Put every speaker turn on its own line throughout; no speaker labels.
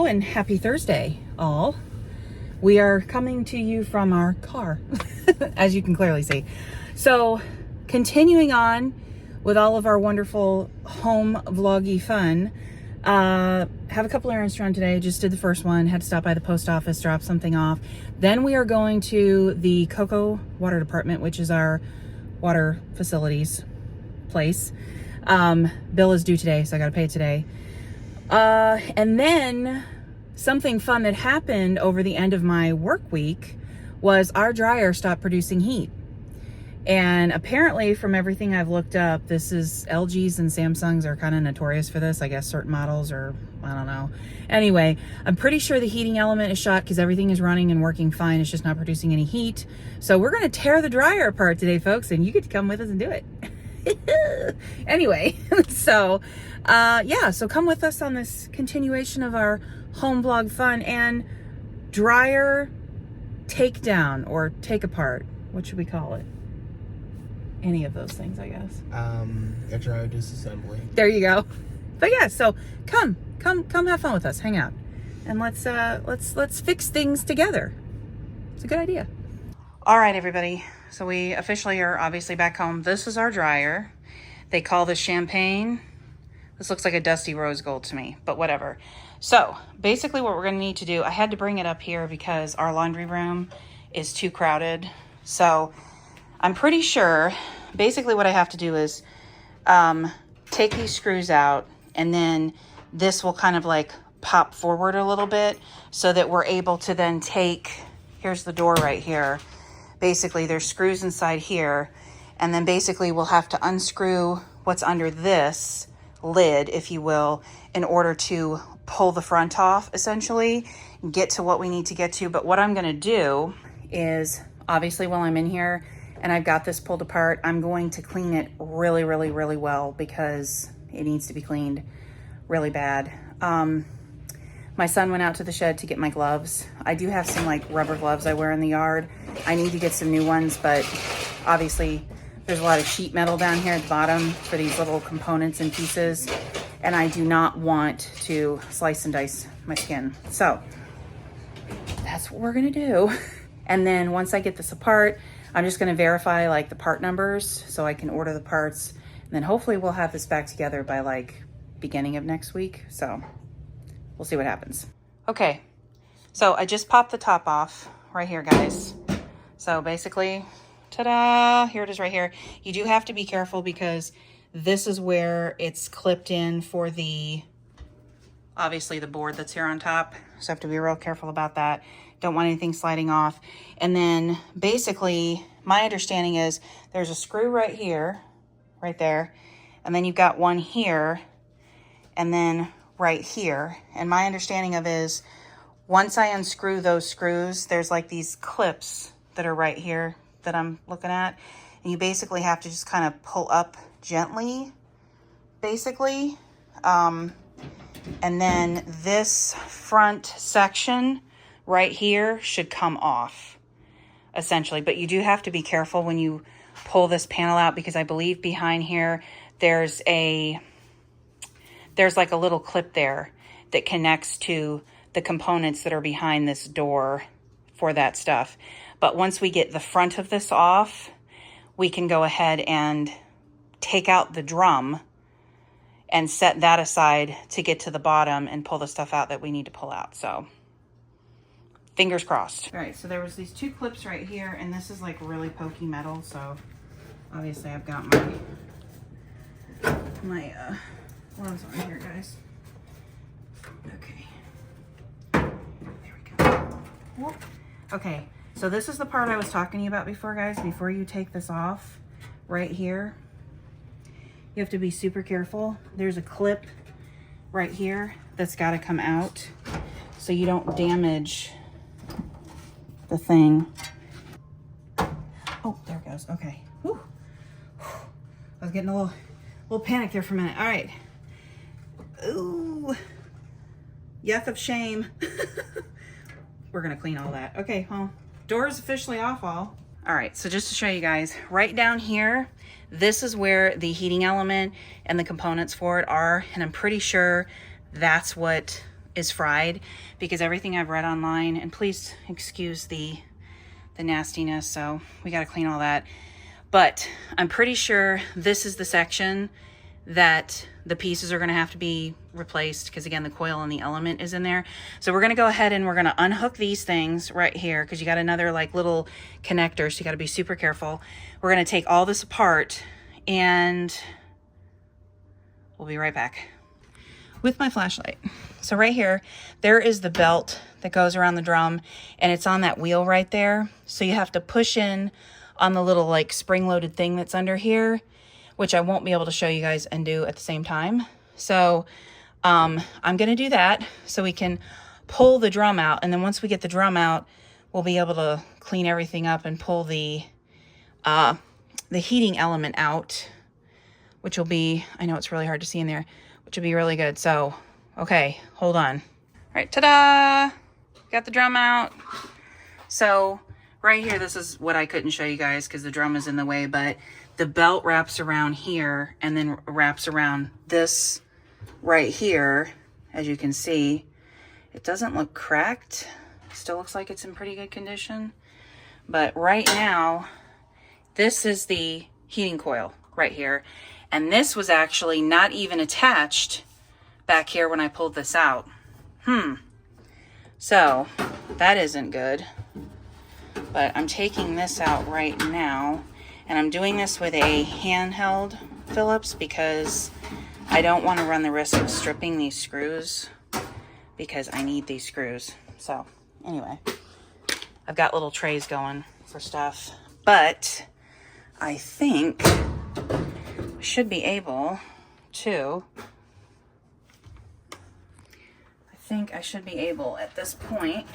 and happy Thursday, all. We are coming to you from our car, as you can clearly see. So, continuing on with all of our wonderful home vloggy fun. Have a couple errands to run today. Just did the first one. Had to stop by the post office, drop something off. Then we are going to the Cocoa Water Department, which is our water facilities place. Bill is due today, so I got to pay it today. And then something fun that happened over the end of my work week was our dryer stopped producing heat. And apparently, from everything I've looked up, this is LGs and Samsungs are kind of notorious for this. I guess certain models, or I don't know. Anyway, I'm pretty sure the heating element is shot because everything is running and working fine. It's just not producing any heat. So we're going to tear the dryer apart today, folks, and you get to come with us and do it. Anyway, so yeah, so come with us on this continuation of our home vlog fun and dryer takedown or take apart. What should we call it? Any of those things, I guess.
A dryer disassembly.
There you go. But yeah, so come have fun with us, hang out, and let's fix things together. It's a good idea. All right, everybody. So we officially are obviously back home. This is our dryer. They call this champagne. This looks like a dusty rose gold to me, but whatever. So basically what we're gonna need to do, I had to bring it up here because our laundry room is too crowded. So I'm pretty sure basically what I have to do is take these screws out, and then this will kind of like pop forward a little bit so that we're able to then take, here's the door right here. Basically, there's screws inside here, and then basically we'll have to unscrew what's under this lid, if you will, in order to pull the front off, essentially, and get to what we need to get to. But what I'm gonna do is, obviously while I'm in here and I've got this pulled apart, I'm going to clean it really, really, really well because it needs to be cleaned really bad. My son went out to the shed to get my gloves. I do have some like rubber gloves I wear in the yard. I need to get some new ones, but obviously there's a lot of sheet metal down here at the bottom for these little components and pieces, and I do not want to slice and dice my skin. So that's what we're gonna do. And then once I get this apart, I'm just gonna verify like the part numbers so I can order the parts, and then hopefully we'll have this back together by like beginning of next week. So we'll see what happens. Okay, so I just popped the top off right here, guys. So basically, ta-da, here it is right here. You do have to be careful because this is where it's clipped in for the, obviously the board that's here on top. So I have to be real careful about that. Don't want anything sliding off. And then basically, my understanding is there's a screw right here, right there. And then you've got one here, and then right here. And my understanding of is once I unscrew those screws, there's like these clips that are right here that I'm looking at. And you basically have to just kind of pull up gently, basically. And then this front section right here should come off, essentially. But you do have to be careful when you pull this panel out because I believe behind here there's like a little clip there that connects to the components that are behind this door for that stuff. But once we get the front of this off, we can go ahead and take out the drum and set that aside to get to the bottom and pull the stuff out that we need to pull out. So fingers crossed. All right, so there was these two clips right here, and this is like really pokey metal. So obviously I've got my gloves on here, guys. Okay. There we go. Whoop. Okay, so this is the part I was talking to you about before, guys. Before you take this off, right here, you have to be super careful. There's a clip right here that's got to come out so you don't damage the thing. Oh, there it goes. Okay. Whew. I was getting a little panic there for a minute. All right. Ooh. Yuck of shame. We're gonna clean all that. Okay, well, door is officially off all. All right, so just to show you guys, right down here, this is where the heating element and the components for it are, and I'm pretty sure that's what is fried, because everything I've read online, and please excuse the nastiness, so we got to clean all that. But I'm pretty sure this is the section that the pieces are going to have to be replaced, because again, the coil and the element is in there. So we're going to go ahead and we're going to unhook these things right here, because you got another like little connector, so you got to be super careful. We're going to take all this apart and we'll be right back with my flashlight. So right here, there is the belt that goes around the drum, and it's on that wheel right there. So you have to push in on the little like spring-loaded thing that's under here, which I won't be able to show you guys and do at the same time. So I'm gonna do that so we can pull the drum out, and then once we get the drum out, we'll be able to clean everything up and pull the heating element out, which will be, I know it's really hard to see in there, which will be really good. So, okay, hold on. All right, ta-da! Got the drum out. So right here, this is what I couldn't show you guys because the drum is in the way, but the belt wraps around here and then wraps around this right here. As you can see, it doesn't look cracked. Still looks like it's in pretty good condition. But right now, this is the heating coil right here. And this was actually not even attached back here when I pulled this out. So that isn't good. But I'm taking this out right now, and I'm doing this with a handheld Phillips because I don't want to run the risk of stripping these screws, because I need these screws. So anyway, I've got little trays going for stuff, but I think we should be able to, I should be able at this point.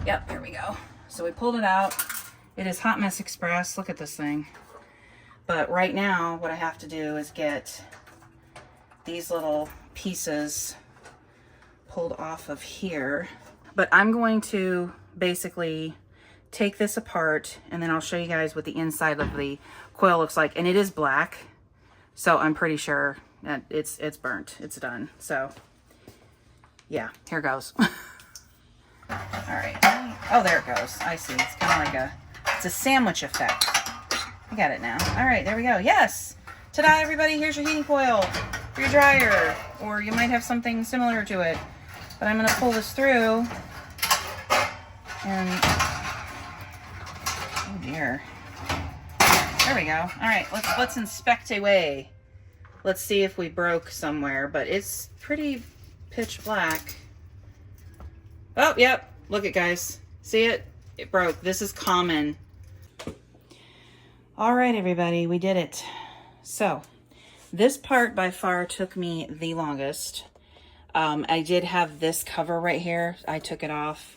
Yep, here we go. So we pulled it out. It is Hot Mess Express. Look at this thing. But right now, what I have to do is get these little pieces pulled off of here. But I'm going to basically take this apart, and then I'll show you guys what the inside of the coil looks like. And it is black, so I'm pretty sure that it's burnt. It's done. So yeah, here goes. All right. Oh, there it goes. I see. It's kind of like it's a sandwich effect. I got it now. All right, there we go. Yes. Ta-da, everybody. Here's your heating coil for your dryer, or you might have something similar to it. But I'm going to pull this through, and oh dear. There we go. All right, let's inspect away. Let's see if we broke somewhere, but it's pretty pitch black. Oh, yep. Look it, guys. See it? It broke. This is common. All right, everybody. We did it. So this part by far took me the longest. I did have this cover right here. I took it off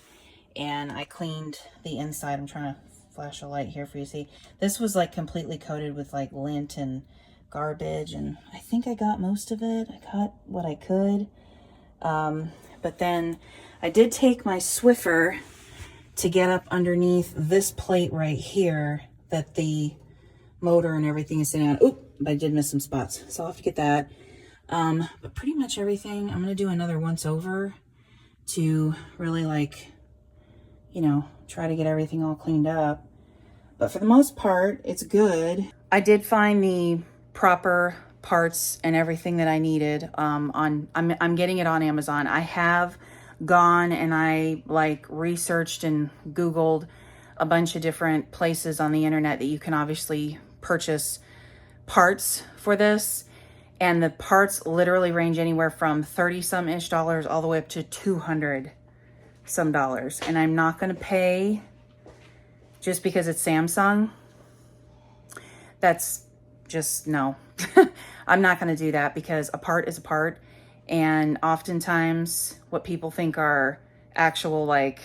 and I cleaned the inside. I'm trying to flash a light here for you to see. This was like completely coated with like lint and garbage, and I think I got most of it. I got what I could. But then I did take my Swiffer to get up underneath this plate right here that the motor and everything is sitting on. Oop, but I did miss some spots, so I'll have to get that. But pretty much everything, I'm going to do another once over to really like, you know, try to get everything all cleaned up. But for the most part, it's good. I did find the proper parts and everything that I needed. I'm getting it on Amazon. I have gone and I like researched and Googled a bunch of different places on the internet that you can obviously purchase parts for this. And the parts literally range anywhere from 30-some-ish dollars all the way up to 200-some dollars. And I'm not going to pay just because it's Samsung. That's just, no. I'm not going to do that, because a part is a part. And oftentimes what people think are actual like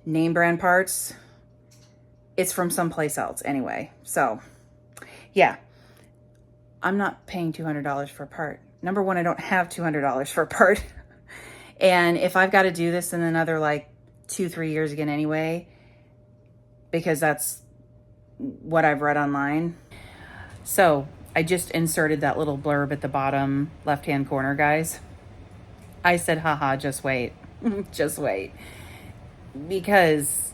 name brand parts, it's from someplace else anyway. So yeah, I'm not paying $200 for a part. Number one, I don't have $200 for a part. And if I've got to do this in another like 2-3 years again anyway, because that's what I've read online. So I just inserted that little blurb at the bottom left-hand corner, guys. I said, haha, just wait. Just wait. Because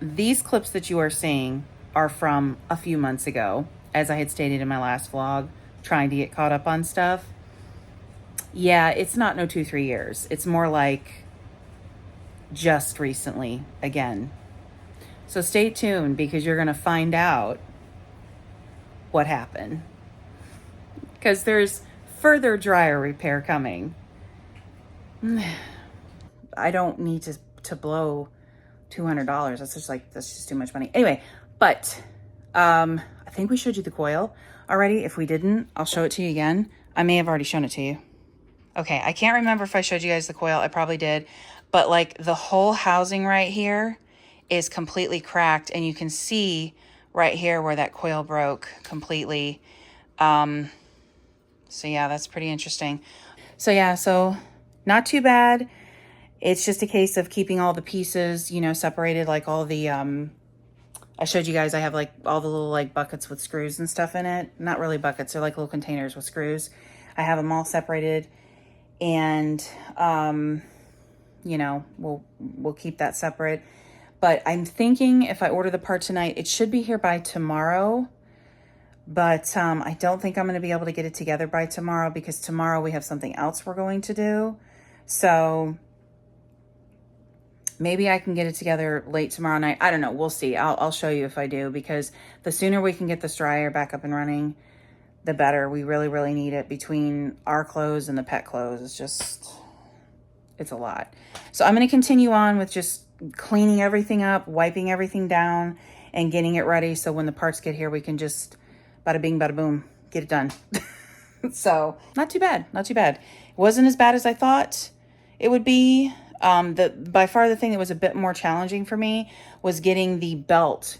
these clips that you are seeing are from a few months ago, as I had stated in my last vlog, trying to get caught up on stuff. Yeah, it's not no 2-3 years. It's more like just recently again. So stay tuned because you're going to find out what happened. Because there's further dryer repair coming. I don't need to blow $200. That's just too much money. Anyway, but I think we showed you the coil already. If we didn't, I'll show it to you again. I may have already shown it to you. Okay, I can't remember if I showed you guys the coil. I probably did. But like the whole housing right here is completely cracked. And you can see right here where that coil broke completely. So yeah, that's pretty interesting. So yeah, so not too bad. It's just a case of keeping all the pieces, you know, separated, like all the, I showed you guys, I have like all the little like buckets with screws and stuff in it. Not really buckets, they're like little containers with screws. I have them all separated and, you know, we'll keep that separate. But I'm thinking if I order the part tonight, it should be here by tomorrow. But I don't think I'm going to be able to get it together by tomorrow because tomorrow we have something else we're going to do. So maybe I can get it together late tomorrow night. I don't know. We'll see. I'll show you if I do, because the sooner we can get this dryer back up and running, the better. We really, really need it between our clothes and the pet clothes. It's a lot. So I'm going to continue on with just cleaning everything up, wiping everything down, and getting it ready. So when the parts get here, we can just bada bing, bada boom, get it done. So not too bad. Not too bad. It wasn't as bad as I thought it would be. By far the thing that was a bit more challenging for me was getting the belt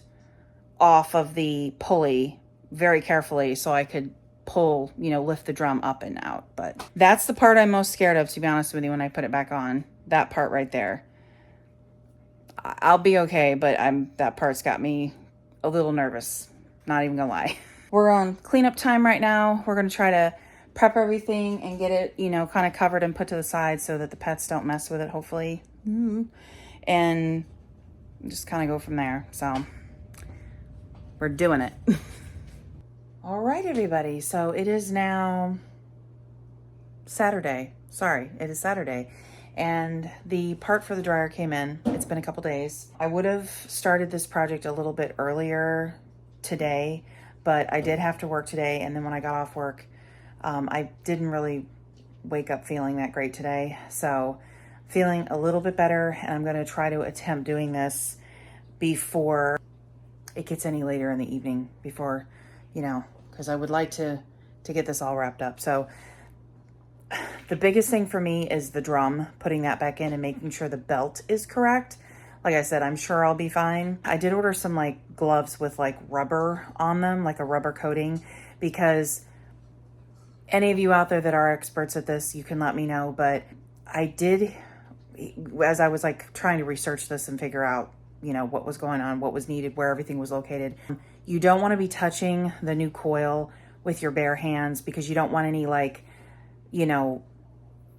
off of the pulley very carefully so I could pull, you know, lift the drum up and out. But that's the part I'm most scared of, to be honest with you, when I put it back on. That part right there. I'll be okay, but that part's got me a little nervous. Not even gonna lie. We're on cleanup time right now. We're gonna try to prep everything and get it, you know, kind of covered and put to the side so that the pets don't mess with it, hopefully. And just kind of go from there. So we're doing it. All right, everybody. So it is now Saturday. Sorry, it is Saturday. And the part for the dryer came in. It's been a couple days. I would have started this project a little bit earlier today, but I did have to work today. And then when I got off work, I didn't really wake up feeling that great today. So feeling a little bit better, and I'm going to try to attempt doing this before it gets any later in the evening, before, you know, because I would like to get this all wrapped up. So the biggest thing for me is the drum, putting that back in and making sure the belt is correct. Like I said, I'm sure I'll be fine. I did order some like gloves with like rubber on them, like a rubber coating, because any of you out there that are experts at this, you can let me know. But I did, as I was like trying to research this and figure out, you know, what was going on, what was needed, where everything was located. You don't want to be touching the new coil with your bare hands, because you don't want any like, you know,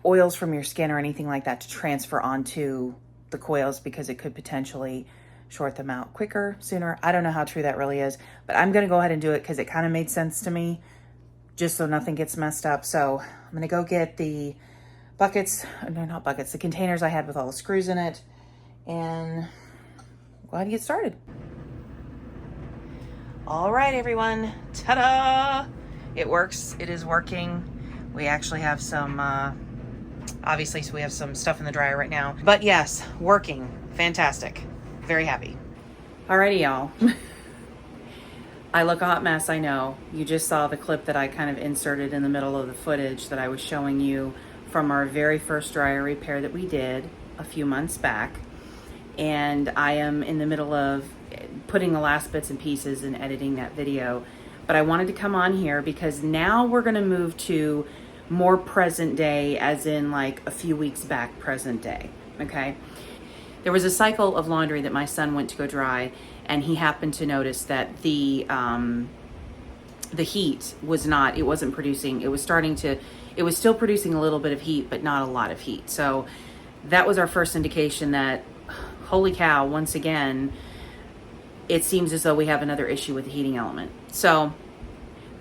oils from your skin or anything like that to transfer onto the coils, because it could potentially short them out quicker, sooner. I don't know how true that really is, but I'm going to go ahead and do it because it kind of made sense to me, just so nothing gets messed up. So I'm going to go get the buckets, no, not buckets, the containers I had with all the screws in it, and go ahead and get started. All right, everyone. Ta-da! It works. It is working. We actually have some, obviously, so we have some stuff in the dryer right now. But yes, working. Fantastic. Very happy. Alrighty, y'all. I look a hot mess, I know. You just saw the clip that I kind of inserted in the middle of the footage that I was showing you from our very first dryer repair that we did a few months back. And I am in the middle of putting the last bits and pieces and editing that video. But I wanted to come on here because now we're gonna move to more present day, as in like a few weeks back present day, okay? There was a cycle of laundry that my son went to go dry, and he happened to notice that the the heat was not, it wasn't producing, it was still producing a little bit of heat, but not a lot of heat. So that was our first indication that, holy cow, once again, it seems as though we have another issue with the heating element. So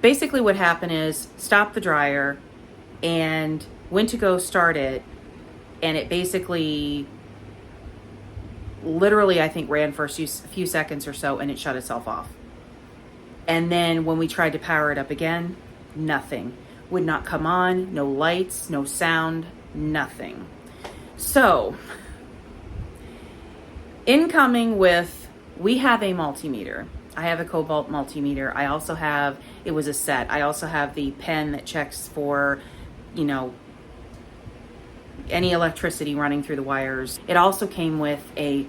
basically what happened is stopped the dryer and went to go start it, and it basically literally, I think, ran for a few seconds or so, and it shut itself off. And then when we tried to power it up again, nothing. Would not come on, no lights, no sound, nothing. So, incoming with, we have a multimeter. I have a Cobalt multimeter. I also have, it was a set. I also have the pen that checks for, you know, any electricity running through the wires. It also came with a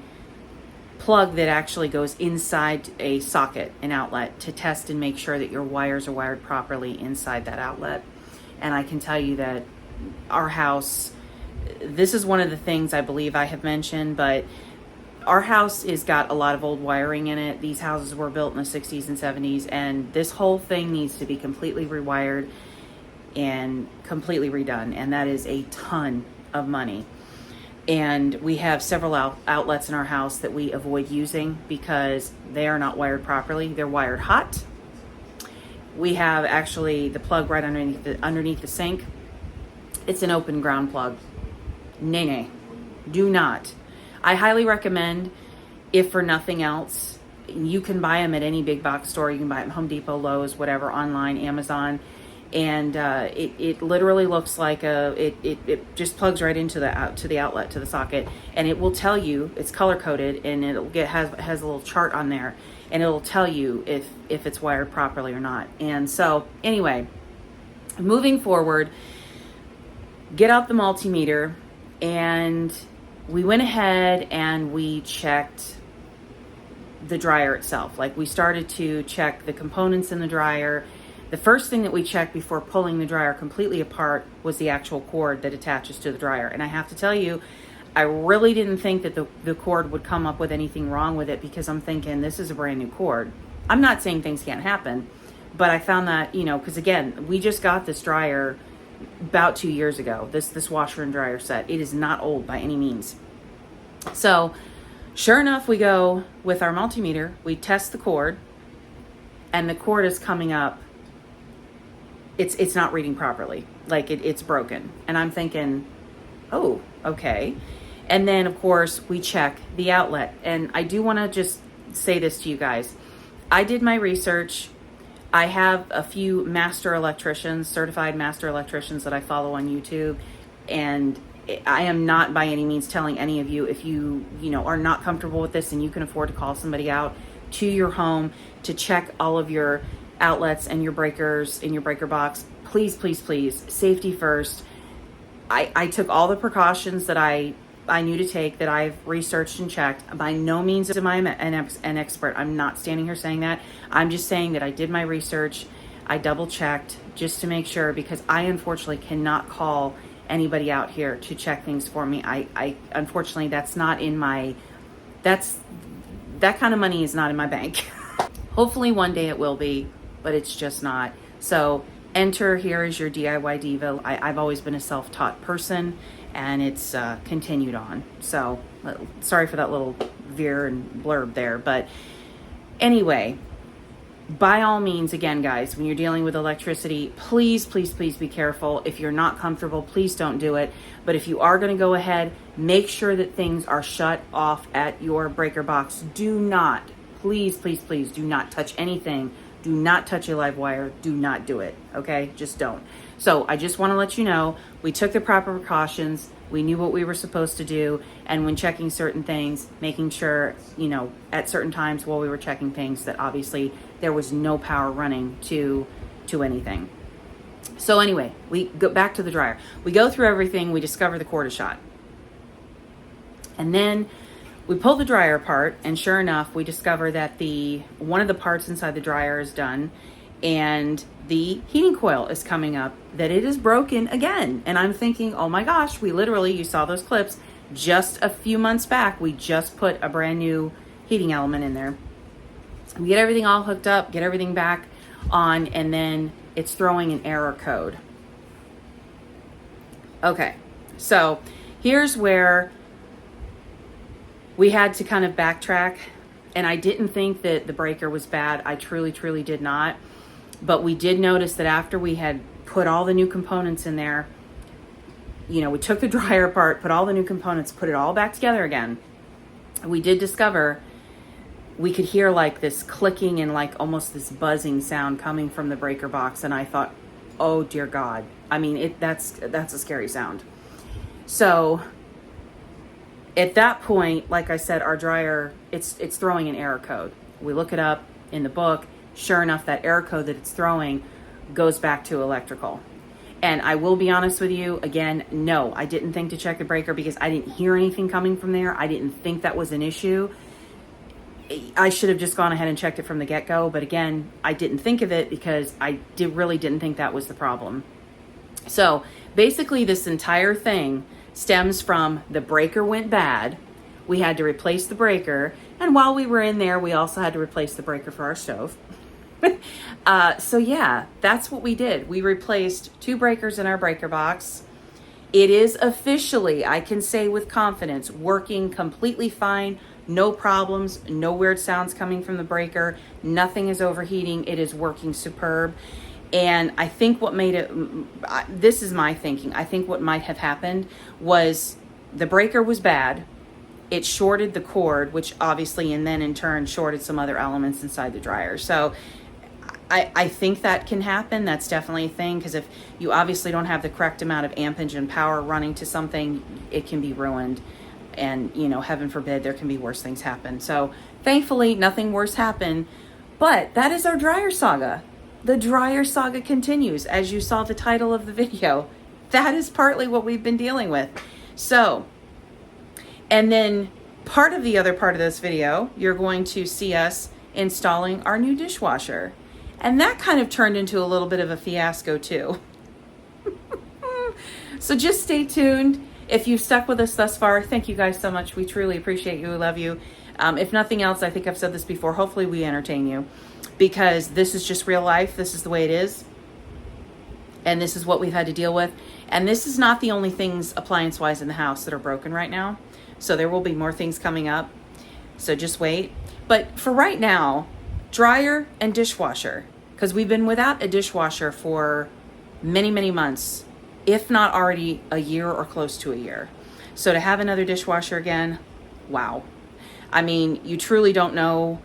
plug that actually goes inside a socket, an outlet, to test and make sure that your wires are wired properly inside that outlet. And I can tell you that our house, this is one of the things I believe I have mentioned, but our house has got a lot of old wiring in it. These houses were built in the 60s and 70s, and this whole thing needs to be completely rewired and completely redone, and that is a ton of money. And we have several outlets in our house that we avoid using because they are not wired properly. They're wired hot. We have actually the plug right underneath the sink. It's an open ground plug. Nay, do not. I highly recommend, if for nothing else, you can buy them at any big box store. You can buy them at Home Depot, Lowe's, whatever, online, Amazon. And it literally looks like it just plugs right into the outlet, to the socket, and it will tell you, it's color coded, and has a little chart on there, and it'll tell you if it's wired properly or not. And so anyway, moving forward, get out the multimeter, and we went ahead and we checked the dryer itself. Like, we started to check the components in the dryer. The first thing that we checked before pulling the dryer completely apart was the actual cord that attaches to the dryer. And I have to tell you, I really didn't think that the cord would come up with anything wrong with it, because I'm thinking, this is a brand new cord. I'm not saying things can't happen, but I found that, you know, because again, we just got this dryer about 2 years ago, this washer and dryer set. It is not old by any means. So sure enough, we go with our multimeter, we test the cord, and the cord is coming up. It's not reading properly. Like, it's broken. And I'm thinking, oh, okay. And then of course we check the outlet. And I do want to just say this to you guys. I did my research. I have a few master electricians, certified master electricians that I follow on YouTube. And I am not by any means telling any of you, if you are not comfortable with this and you can afford to call somebody out to your home to check all of your outlets and your breakers in your breaker box, please, please, please, safety first. I took all the precautions that I knew to take, that I've researched and checked. By no means am I an expert. I'm not standing here saying that. I'm just saying that I did my research. I double checked just to make sure, because I unfortunately cannot call anybody out here to check things for me. I unfortunately, that's not in my, that kind of money is not in my bank. Hopefully one day it will be, but it's just not. So enter here as your DIY diva. I've always been a self-taught person, and it's continued on. So sorry for that little veer and blurb there. But anyway, by all means, again, guys, when you're dealing with electricity, please, please, please be careful. If you're not comfortable, please don't do it. But if you are going to go ahead, make sure that things are shut off at your breaker box. Do not, please, please, please, do not touch anything. Do not touch a live wire. Do not do it. Okay? Just don't. So I just want to let you know, we took the proper precautions. We knew what we were supposed to do. And when checking certain things, making sure, at certain times while we were checking things, that obviously there was no power running to anything. So anyway, we go back to the dryer. We go through everything. We discover the cord is shot. And then we pull the dryer apart, and sure enough, we discover that one of the parts inside the dryer is done, and the heating coil is coming up, that it is broken again. And I'm thinking, oh my gosh, you saw those clips, just a few months back, we just put a brand new heating element in there. We get everything all hooked up, get everything back on, and then it's throwing an error code. Okay, so here's where we had to kind of backtrack, and I didn't think that the breaker was bad. I truly did not. But we did notice that after we had put all the new components in there, you know, we took the dryer apart, put all the new components, put it all back together again. We did discover we could hear like this clicking and like almost this buzzing sound coming from the breaker box. And I thought, oh dear God. I mean, that's a scary sound. So at that point, like I said, our dryer, it's throwing an error code. We look it up in the book. Sure enough, that error code that it's throwing goes back to electrical. And I will be honest with you, again, no, I didn't think to check the breaker because I didn't hear anything coming from there. I didn't think that was an issue. I should have just gone ahead and checked it from the get-go. But again, I didn't think of it because I really didn't think that was the problem. So basically this entire thing stems from the breaker went bad. We had to replace the breaker. And while we were in there, we also had to replace the breaker for our stove. So yeah, that's what we did. We replaced 2 breakers in our breaker box. It is officially, I can say with confidence, working completely fine. No problems, no weird sounds coming from the breaker. Nothing is overheating. It is working superb. And I think what made it, this is my thinking, I think what might have happened was the breaker was bad. It shorted the cord, which obviously, and then in turn shorted some other elements inside the dryer. So I think that can happen. That's definitely a thing, because if you obviously don't have the correct amount of ampage and power running to something, it can be ruined. And, you know, heaven forbid, there can be worse things happen. So thankfully, nothing worse happened. But that is our dryer saga. The dryer saga continues, as you saw the title of the video. That is partly what we've been dealing with. So, and then part of the other part of this video, you're going to see us installing our new dishwasher. And that kind of turned into a little bit of a fiasco too. So just stay tuned. If you've stuck with us thus far, thank you guys so much. We truly appreciate you. We love you. If nothing else, I think I've said this before, hopefully we entertain you, because this is just real life. This is the way it is. And this is what we've had to deal with. And this is not the only things appliance-wise in the house that are broken right now. So there will be more things coming up. So just wait. But for right now, dryer and dishwasher, because we've been without a dishwasher for many months, if not already a year or close to a year. So to have another dishwasher again, wow. I mean, you truly don't know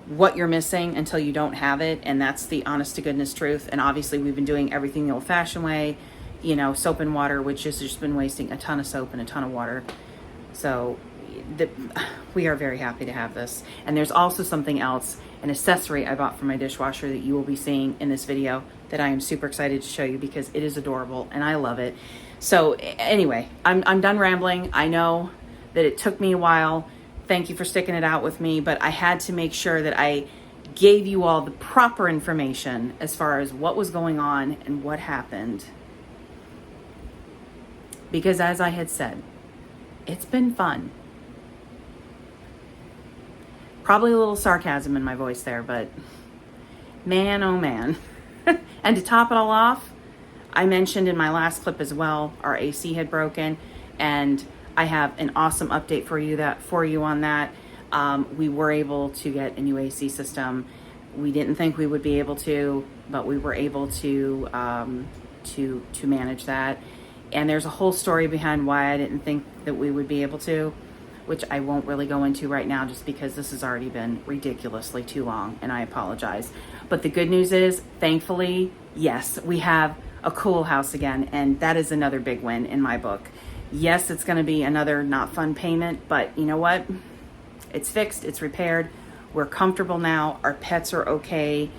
what you're missing until you don't have it, and that's the honest to goodness truth. And obviously we've been doing everything the old-fashioned way, you know, soap and water, which has just been wasting a ton of soap and a ton of water. So we are very happy to have this. And there's also something else, an accessory I bought for my dishwasher that you will be seeing in this video that I am super excited to show you, because it is adorable and I love it. So anyway, I'm done rambling. I know that it took me a while. Thank you for sticking it out with me, but I had to make sure that I gave you all the proper information as far as what was going on and what happened. Because as I had said, it's been fun. Probably a little sarcasm in my voice there, but man, oh man. And to top it all off, I mentioned in my last clip as well, our AC had broken, and I have an awesome update for you on that. We were able to get a new AC system. We didn't think we would be able to, but we were able to manage that. And there's a whole story behind why I didn't think that we would be able to, which I won't really go into right now, just because this has already been ridiculously too long, and I apologize. But the good news is, thankfully, yes, we have a cool house again, and that is another big win in my book. Yes, it's going to be another not fun payment, but you know what? It's fixed, it's repaired, we're comfortable now, our pets are okay,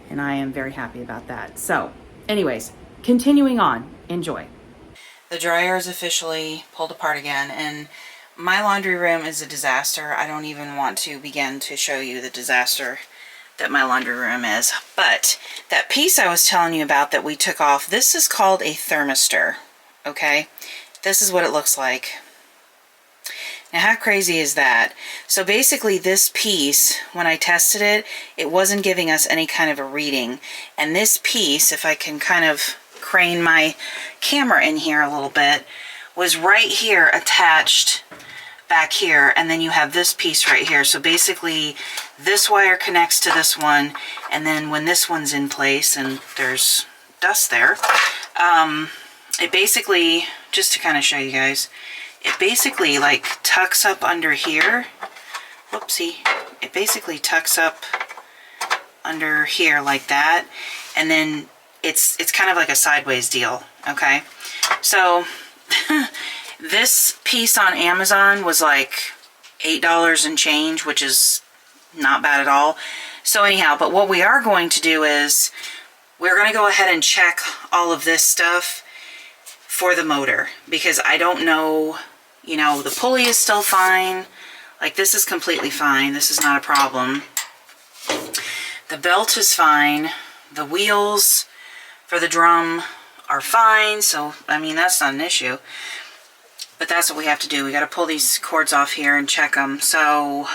and I am very happy about that. So, anyways, continuing on, enjoy. The dryer is officially pulled apart again, and my laundry room is a disaster. I don't even want to begin to show you the disaster that my laundry room is. But that piece I was telling you about that we took off, this is called a thermistor, okay? This is what it looks like. Now, how crazy is that? So basically this piece, when I tested it, it wasn't giving us any kind of a reading. And this piece, if I can kind of crane my camera in here a little bit, was right here attached back here, and then you have this piece right here. So basically this wire connects to this one, and then when this one's in place, and there's dust there, it basically, just to kind of show you guys, it basically like tucks up under here. Whoopsie. It basically tucks up under here like that, and then it's kind of like a sideways deal, okay? So this piece on Amazon was like $8 and change, which is not bad at all. So anyhow, but what we are going to do is we're going to go ahead and check all of this stuff for the motor, because I don't know, you know, the pulley is still fine. Like, this is completely fine. This is not a problem. The belt is fine. The wheels for the drum are fine. So, I mean, that's not an issue. But that's what we have to do. We got to pull these cords off here and check them. So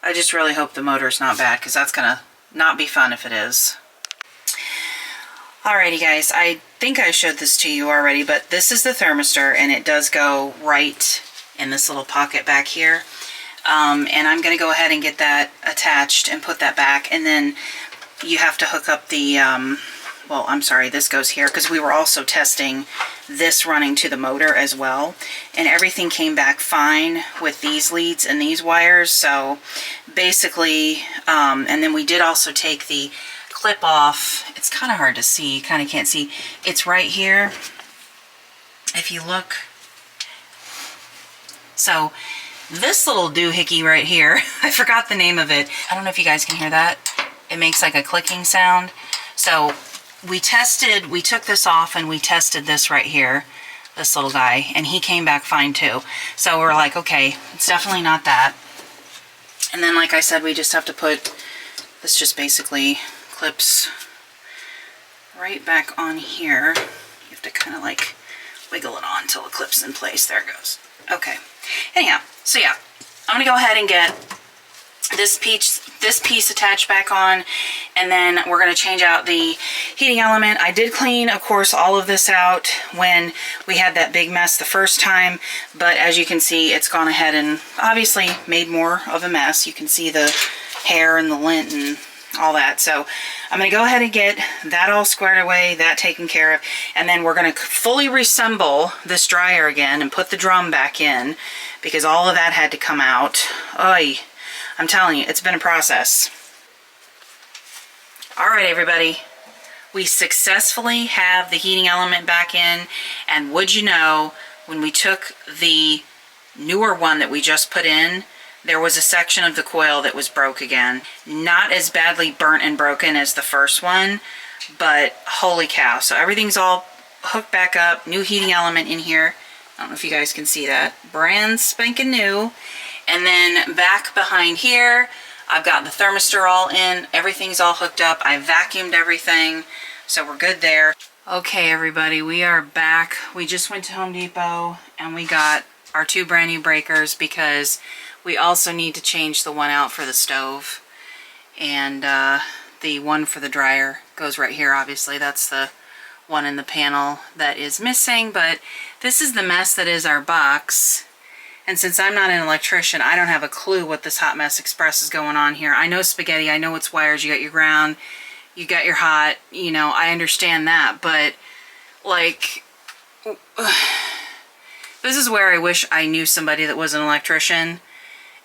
I just really hope the motor's not bad, because that's going to not be fun if it is. Alrighty guys, I think I showed this to you already, but this is the thermistor, and it does go right in this little pocket back here. And I'm going to go ahead and get that attached and put that back, and then you have to hook up the, well, I'm sorry, this goes here, because we were also testing this running to the motor as well, and everything came back fine with these leads and these wires. So basically, and then we did also take the clip off. It's kind of hard to see, kind of can't see. It's right here, if you look. So this little doohickey right here, I forgot the name of it. I don't know if you guys can hear that. It makes like a clicking sound. So we took this off and we tested this right here, this little guy, and he came back fine too. So we're like, okay, it's definitely not that. And then, like I said, we just have to put, this just basically clips right back on here. You have to kind of like wiggle it on until it clips in place. There it goes. Okay. Anyhow, so yeah, I'm gonna go ahead and get this piece attached back on, and then we're going to change out the heating element. I did clean, of course, all of this out when we had that big mess the first time, but as you can see, it's gone ahead and obviously made more of a mess. You can see the hair and the lint and all that. So I'm going to go ahead and get that all squared away, that taken care of, and then we're going to fully reassemble this dryer again and put the drum back in, because all of that had to come out. Oy. I'm telling you, it's been a process. All right, everybody. We successfully have the heating element back in, and would you know, when we took the newer one that we just put in, there was a section of the coil that was broke again. Not as badly burnt and broken as the first one, but holy cow. So everything's all hooked back up, new heating element in here. I don't know if you guys can see that. Brand spanking new. And then back behind here, I've got the thermistor all in. Everything's all hooked up. I vacuumed everything, so we're good there. Okay, everybody, we are back. We just went to Home Depot, and we got our 2 brand new breakers, because we also need to change the one out for the stove. And the one for the dryer goes right here, obviously. That's the one in the panel that is missing, but this is the mess that is our box. And since I'm not an electrician, I don't have a clue what this Hot Mess Express is going on here. I know spaghetti, I know it's wires, you got your ground, you got your hot, you know, I understand that, but like, this is where I wish I knew somebody that was an electrician.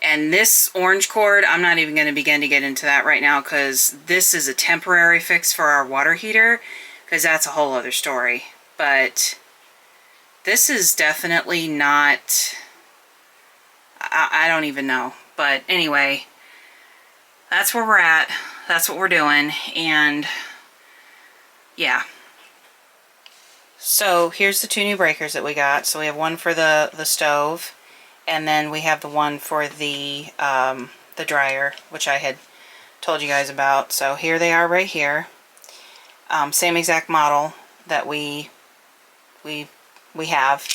And this orange cord, I'm not even going to begin to get into that right now, because this is a temporary fix for our water heater, because that's a whole other story. But this is definitely not... I don't even know. But anyway, that's where we're at. That's what we're doing. And yeah. So here's the 2 new breakers that we got. So we have one for the stove, and then we have the one for the dryer, which I had told you guys about. So here they are right here. Same exact model that we have.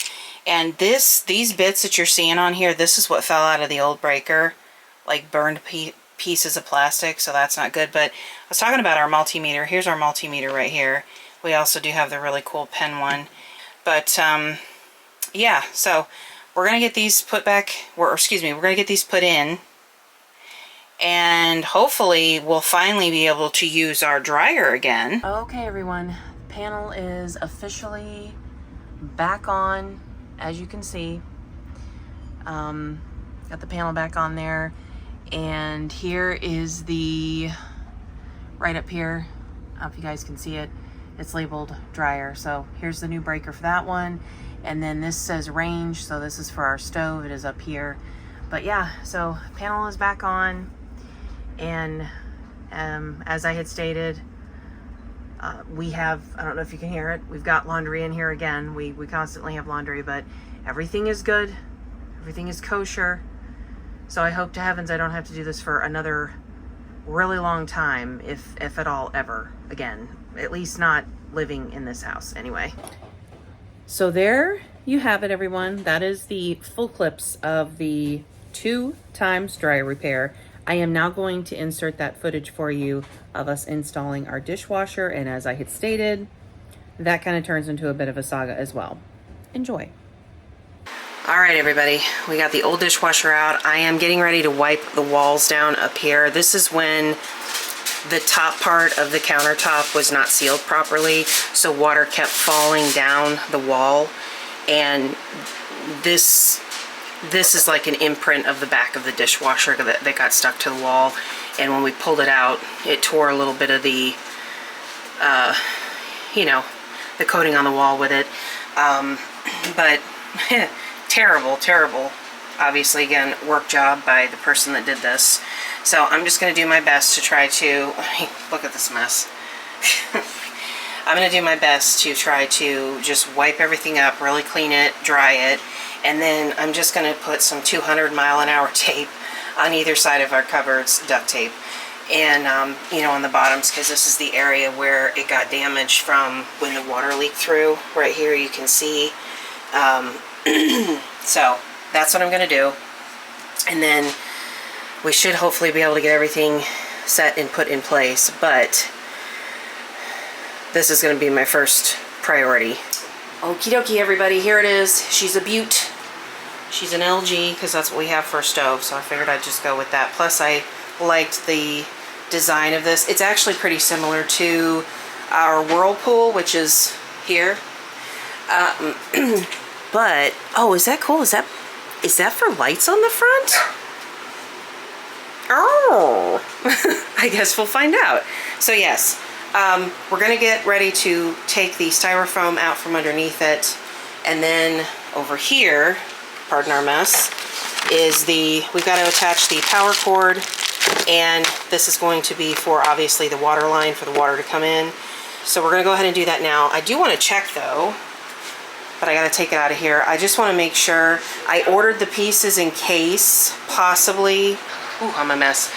And these bits that you're seeing on here, this is what fell out of the old breaker, like burned pieces of plastic, so that's not good. But I was talking about our multimeter. Here's our multimeter right here. We also do have the really cool pen one. But yeah, so we're gonna get these put back, or excuse me, we're gonna get these put in, and hopefully we'll finally be able to use our dryer again. Okay, everyone, the panel is officially back on, as you can see. Got the panel back on there, and here is the, right up here, I don't know if you guys can see it, it's labeled dryer. So here's the new breaker for that one. And then this says range, so this is for our stove. It is up here. But yeah, so panel is back on. And as I had stated, we have, I don't know if you can hear it, we've got laundry in here again. We constantly have laundry, but everything is good. Everything is kosher. So I hope to heavens I don't have to do this for another really long time, if at all ever again. At least not living in this house anyway. So there you have it, everyone. That is the full clips of the 2 times dryer repair. I am now going to insert that footage for you of us installing our dishwasher, and as I had stated, that kind of turns into a bit of a saga as well. Enjoy. All right, everybody, we got the old dishwasher out. I am getting ready to wipe the walls down up here. This is when the top part of the countertop was not sealed properly, so water kept falling down the wall, and this is like an imprint of the back of the dishwasher that got stuck to the wall, and when we pulled it out, it tore a little bit of the you know, the coating on the wall with it. But terrible, obviously, again, work job by the person that did this. So I'm just going to do my best to try to, look at this mess. I'm going to do my best to try to just wipe everything up, really clean it, dry it, and then I'm just going to put some 200-mile-an-hour tape on either side of our cupboards, duct tape, and you know, on the bottoms, because this is the area where it got damaged from when the water leaked through. Right here you can see. So that's what I'm going to do, and then we should hopefully be able to get everything set and put in place, but this is going to be my first priority. Okie dokie, everybody, here it is. She's a beaut. She's an LG, because that's what we have for a stove, so I figured I'd just go with that. Plus, I liked the design of this. It's actually pretty similar to our Whirlpool, which is here. But, oh, is that cool? Is that for lights on the front? Oh, I guess we'll find out. So yes, we're going to get ready to take the styrofoam out from underneath it, and then over here, pardon our mess, is we've got to attach the power cord, and this is going to be for obviously the water line for the water to come in. So we're going to go ahead and do that now. I do want to check though, but I got to take it out of here. I just want to make sure I ordered the pieces in case possibly, ooh, I'm a mess.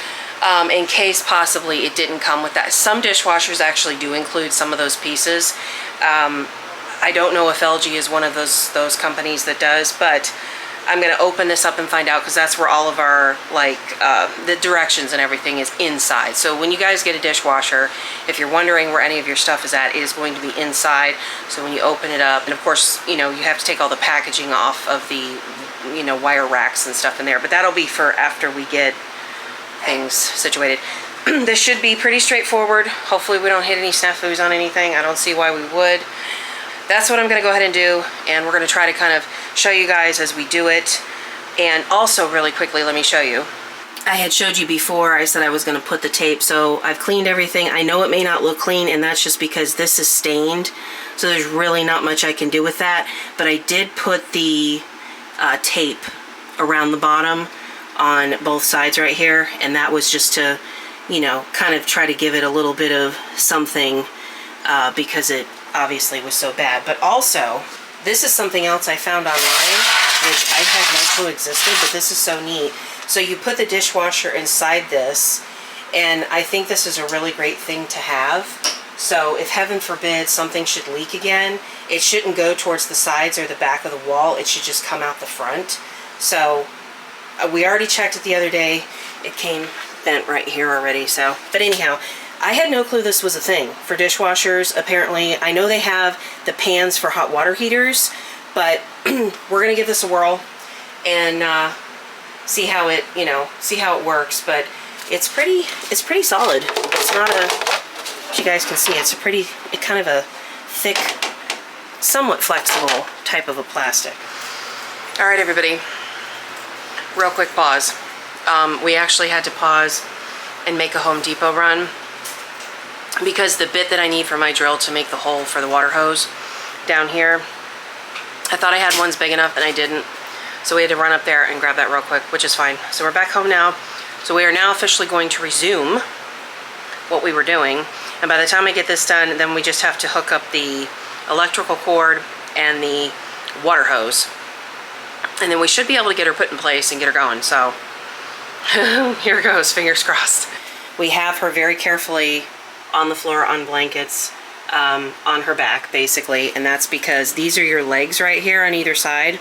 In case possibly it didn't come with that. Some dishwashers actually do include some of those pieces. I don't know if LG is one of those companies that does, but I'm going to open this up and find out, because that's where all of our, like, the directions and everything is inside. So when you guys get a dishwasher, if you're wondering where any of your stuff is at, it is going to be inside. So when you open it up, and of course, you know, you have to take all the packaging off of the, you know, wire racks and stuff in there, but that'll be for after we get things situated. This should be pretty straightforward. Hopefully we don't hit any snafus on anything. I don't see why we would. That's what I'm going to go ahead and do, and we're going to try to kind of show you guys as we do it. And also, really quickly, let me show you. I had showed you before, I said I was going to put the tape, so I've cleaned everything. I know it may not look clean, and that's just because this is stained, so there's really not much I can do with that. But I did put the tape around the bottom on both sides right here, and that was just to, you know, kind of try to give it a little bit of something, because it obviously was so bad. But also, this is something else I found online, which I had no clue existed, but this is so neat. So you put the dishwasher inside this, and I think this is a really great thing to have. So if heaven forbid something should leak again, it shouldn't go towards the sides or the back of the wall. It should just come out the front. So we already checked it the other day. It came bent right here already. So, but anyhow, I had no clue this was a thing for dishwashers. Apparently, I know they have the pans for hot water heaters, but we're gonna give this a whirl and see how it, see how it works. But it's pretty solid. It's not a, as you guys can see, it's kind of a thick, somewhat flexible type of a plastic. All right, everybody, real quick pause. We actually had to pause and make a Home Depot run because the bit that I need for my drill to make the hole for the water hose down here, I thought I had ones big enough and I didn't. So we had to run up there and grab that real quick, which is fine. So we're back home now. So we are now officially going to resume what we were doing. And by the time I get this done, then we just have to hook up the electrical cord and the water hose. And then we should be able to get her put in place and get her going. So here goes, fingers crossed. We have her very carefully on the floor on blankets, on her back basically, and that's because these are your legs right here on either side.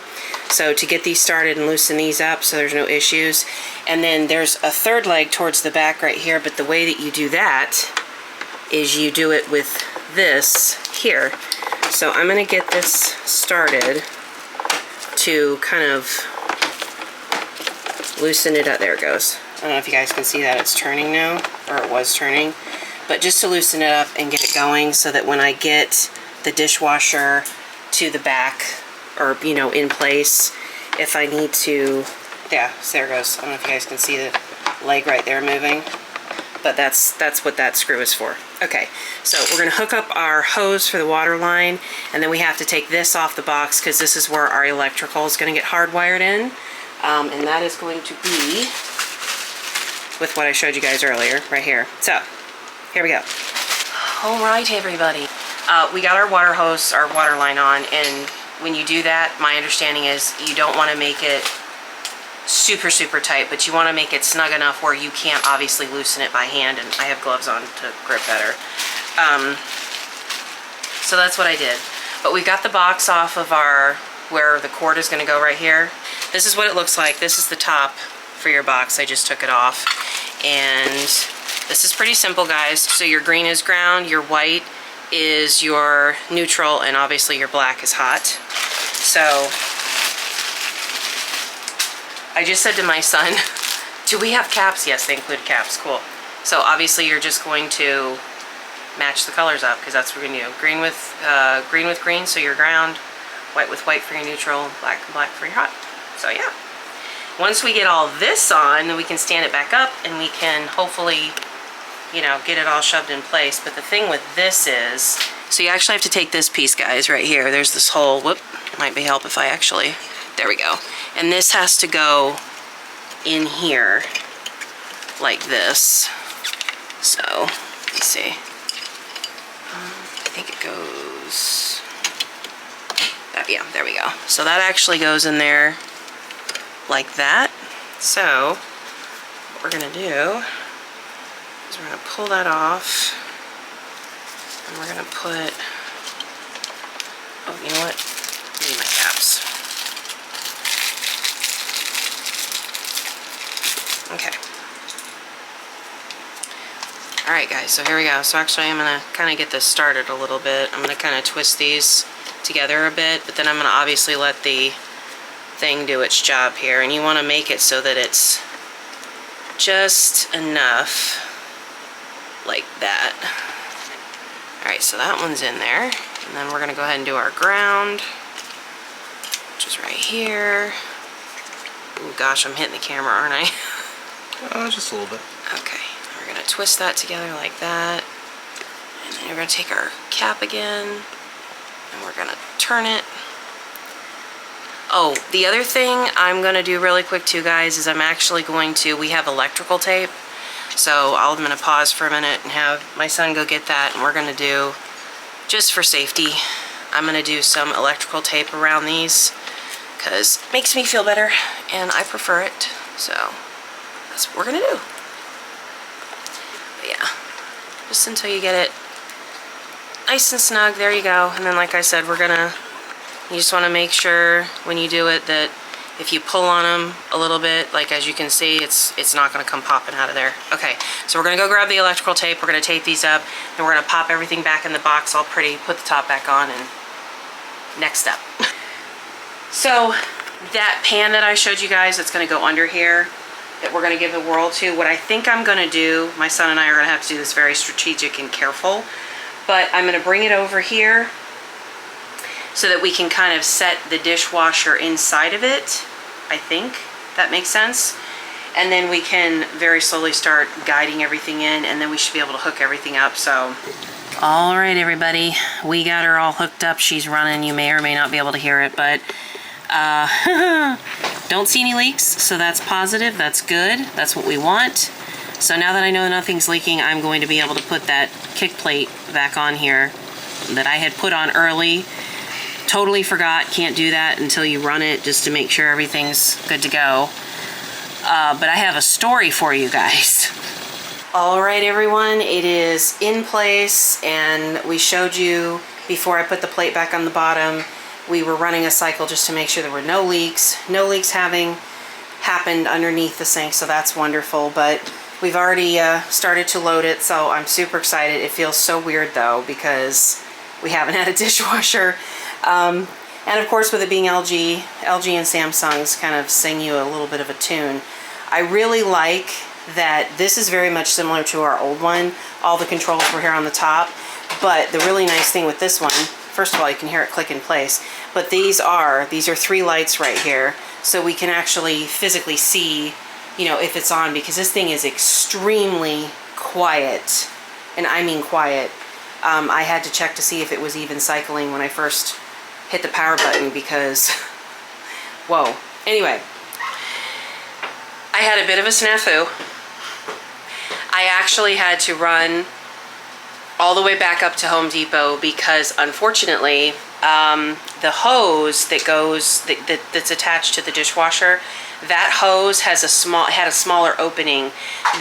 So to get these started and loosen these up so there's no issues. And then there's a third leg towards the back right here, but the way that you do that is you do it with this here. So I'm gonna get this started to kind of loosen it up. There it goes. I don't know if you guys can see that it's turning now, or it was turning, but just to loosen it up and get it going so that when I get the dishwasher to the back, or in place, if I need to, yeah, so there it goes. I don't know if you guys can see the leg right there moving, but that's what that screw is for. Okay, so we're gonna hook up our hose for the water line, and then we have to take this off the box because this is where our electrical is gonna get hardwired in, and that is going to be with what I showed you guys earlier, right here. So, here we go. All right, everybody. We got our water hose, our water line on, and when you do that, my understanding is you don't want to make it super, super tight, but you want to make it snug enough where you can't obviously loosen it by hand, and I have gloves on to grip better. So that's what I did. But we got the box off of where the cord is going to go right here. This is what it looks like. This is the top for your box. I just took it off. And this is pretty simple, guys. So your green is ground, your white is your neutral, and obviously your black is hot. So I just said to my son, do we have caps? Yes, they include caps. Cool. So obviously you're just going to match the colors up because that's what we're going to do. Green with green, so your ground. White with white for your neutral. Black and black for your hot. So yeah. Once we get all this on, then we can stand it back up and we can hopefully, get it all shoved in place. But the thing with this is, so you actually have to take this piece, guys, right here. There's this hole. Whoop. It might be help if I actually, there we go. And this has to go in here like this. So, let's see. I think it goes, yeah, there we go. So that actually goes in there like that. So what we're gonna do is we're gonna pull that off, and we're gonna put, oh, you know what? I need my caps. Okay. All right, guys, so here we go. So actually I'm gonna kind of get this started a little bit. I'm gonna kind of twist these together a bit, but then I'm gonna obviously let the thing do its job here, and you want to make it so that it's just enough like that. Alright, so that one's in there, and then we're going to go ahead and do our ground, which is right here. Oh gosh, I'm hitting the camera, aren't I?
Just a little bit.
Okay, we're going to twist that together like that, and then we're going to take our cap again, and we're going to turn it. Oh, the other thing I'm going to do really quick too, guys, is I'm actually going to, we have electrical tape, so I'm going to pause for a minute and have my son go get that, and we're going to do, just for safety, I'm going to do some electrical tape around these, because it makes me feel better, and I prefer it, so that's what we're going to do. But yeah, just until you get it nice and snug. There you go. And then, like I said, you just want to make sure when you do it that if you pull on them a little bit, like as you can see, it's not going to come popping out of there. Okay, so we're going to go grab the electrical tape. We're going to tape these up, and we're going to pop everything back in the box all pretty, put the top back on, and next step. So that pan that I showed you guys that's going to go under here, that we're going to give a whirl to, what I think I'm going to do, my son and I are going to have to do this very strategic and careful, but I'm going to bring it over here so that we can kind of set the dishwasher inside of it. I think that makes sense. And then we can very slowly start guiding everything in, and then we should be able to hook everything up. So, all right, everybody, we got her all hooked up. She's running. You may or may not be able to hear it, but don't see any leaks, so that's positive. That's good. That's what we want. So now that I know nothing's leaking, I'm going to be able to put that kick plate back on here that I had put on early. Totally forgot, can't do that until you run it, just to make sure everything's good to go. But I have a story for you guys. All right, everyone, it is in place, and we showed you before I put the plate back on the bottom, we were running a cycle just to make sure there were no leaks. No leaks having happened underneath the sink, so that's wonderful. But we've already started to load it, so I'm super excited. It feels so weird though, because we haven't had a dishwasher. And of course, with it being LG and Samsung's kind of sing you a little bit of a tune. I really like that this is very much similar to our old one. All the controls were here on the top, but the really nice thing with this one, first of all, you can hear it click in place, but these are 3 lights right here, so we can actually physically see, you know, if it's on, because this thing is extremely quiet, and I mean quiet. I had to check to see if it was even cycling when I first hit the power button, because whoa. Anyway, I had a bit of a snafu. I actually had to run all the way back up to Home Depot because unfortunately the hose that goes that's attached to the dishwasher, that hose had a smaller opening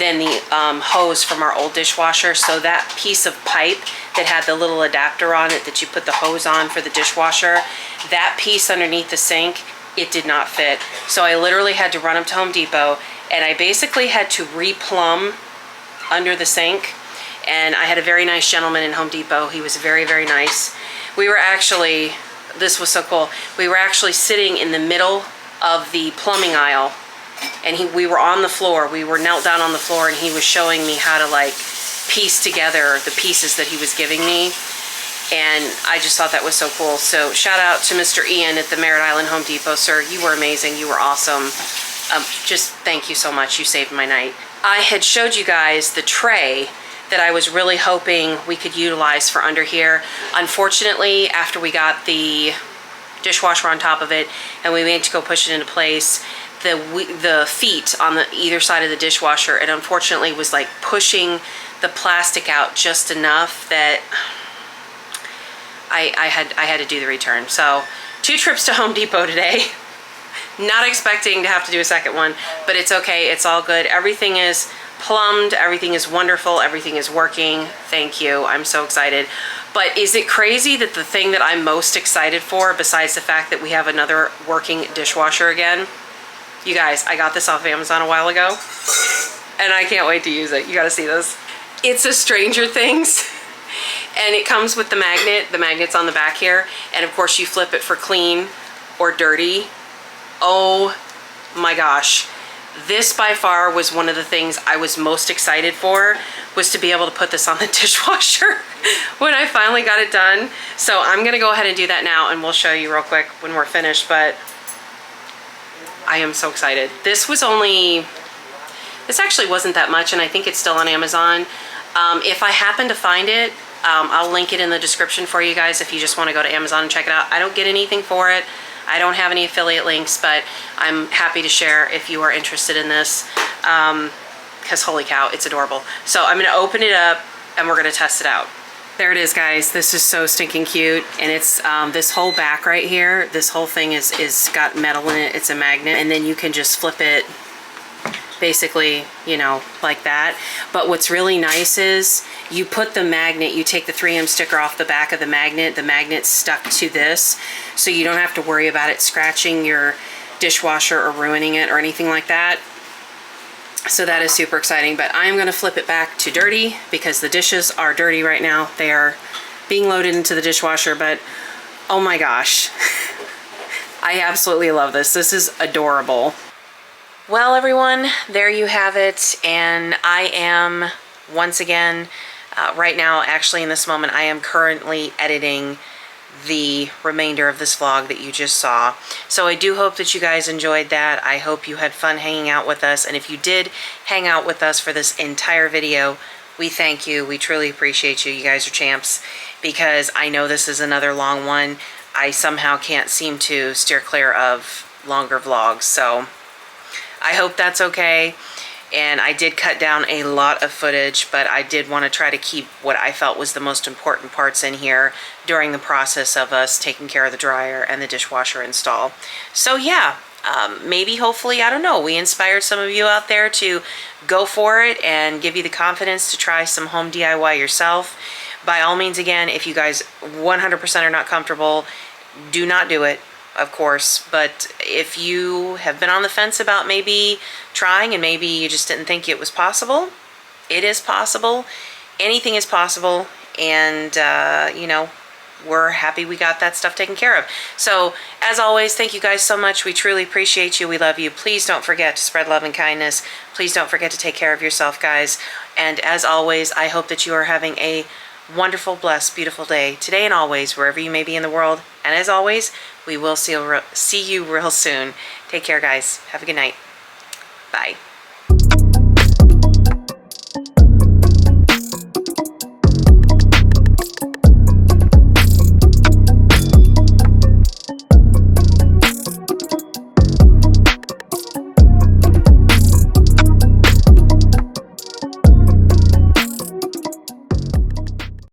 than the hose from our old dishwasher. So that piece of pipe that had the little adapter on it that you put the hose on for the dishwasher, that piece underneath the sink, it did not fit. So I literally had to run up to Home Depot, and I basically had to replumb under the sink. And I had a very nice gentleman in Home Depot. He was very, very nice. We were actually, this was so cool, we were actually sitting in the middle of the plumbing aisle, and we were on the floor. We were knelt down on the floor, and he was showing me how to like piece together the pieces that he was giving me. And I just thought that was so cool. So shout out to Mr. Ian at the Merritt Island Home Depot. Sir, you were amazing. You were awesome. Just thank you so much. You saved my night. I had showed you guys the tray that I was really hoping we could utilize for under here. Unfortunately, after we got the dishwasher on top of it and we went to go push it into place, the feet on the either side of the dishwasher, it unfortunately was like pushing the plastic out just enough that I had to do the return. So 2 trips to Home Depot today. Not expecting to have to do a second one, but it's okay. It's all good. Everything is plumbed. Everything is wonderful. Everything is working. Thank you. I'm so excited. But is it crazy that the thing that I'm most excited for, besides the fact that we have another working dishwasher again, you guys, I got this off of Amazon a while ago, and I can't wait to use it. You gotta see this. It's a Stranger Things, and it comes with the magnet. The magnet's on the back here, and of course you flip it for clean or dirty. Oh my gosh. This by far was one of the things I was most excited for, was to be able to put this on the dishwasher when I finally got it done. So I'm gonna go ahead and do that now, and we'll show you real quick when we're finished, but I am so excited. This actually wasn't that much, and I think it's still on Amazon. If I happen to find it, I'll link it in the description for you guys if you just wanna go to Amazon and check it out. I don't get anything for it. I don't have any affiliate links, but I'm happy to share if you are interested in this, because holy cow, it's adorable. So I'm gonna open it up and we're gonna test it out. There it is, guys. This is so stinking cute, and it's this whole back right here, this whole thing is got metal in it. It's a magnet, and then you can just flip it basically, you know, like that. But what's really nice is you put the magnet, you take the 3M sticker off the back of the magnet's stuck to this, so you don't have to worry about it scratching your dishwasher or ruining it or anything like that. So that is super exciting. But I'm going to flip it back to dirty because the dishes are dirty right now. They are being loaded into the dishwasher, but oh my gosh, I absolutely love this. This is adorable. Well, everyone, there you have it. And I am, once again, right now, actually in this moment, I am currently editing the remainder of this vlog that you just saw. So I do hope that you guys enjoyed that. I hope you had fun hanging out with us. And if you did hang out with us for this entire video, we thank you. We truly appreciate you. You guys are champs, because I know this is another long one. I somehow can't seem to steer clear of longer vlogs. So I hope that's okay. And I did cut down a lot of footage, but I did want to try to keep what I felt was the most important parts in here during the process of us taking care of the dryer and the dishwasher install. So yeah, maybe, hopefully, I don't know, we inspired some of you out there to go for it and give you the confidence to try some home DIY yourself. By all means, again, if you guys 100% are not comfortable, do not do it, of course. But if you have been on the fence about maybe trying and maybe you just didn't think it was possible, it is possible. Anything is possible. And, you know, we're happy we got that stuff taken care of. So, as always, thank you guys so much. We truly appreciate you. We love you. Please don't forget to spread love and kindness. Please don't forget to take care of yourself, guys. And as always, I hope that you are having a wonderful, blessed, beautiful day, today and always, wherever you may be in the world. And as always, we will see you real soon. Take care, guys. Have a good night. Bye.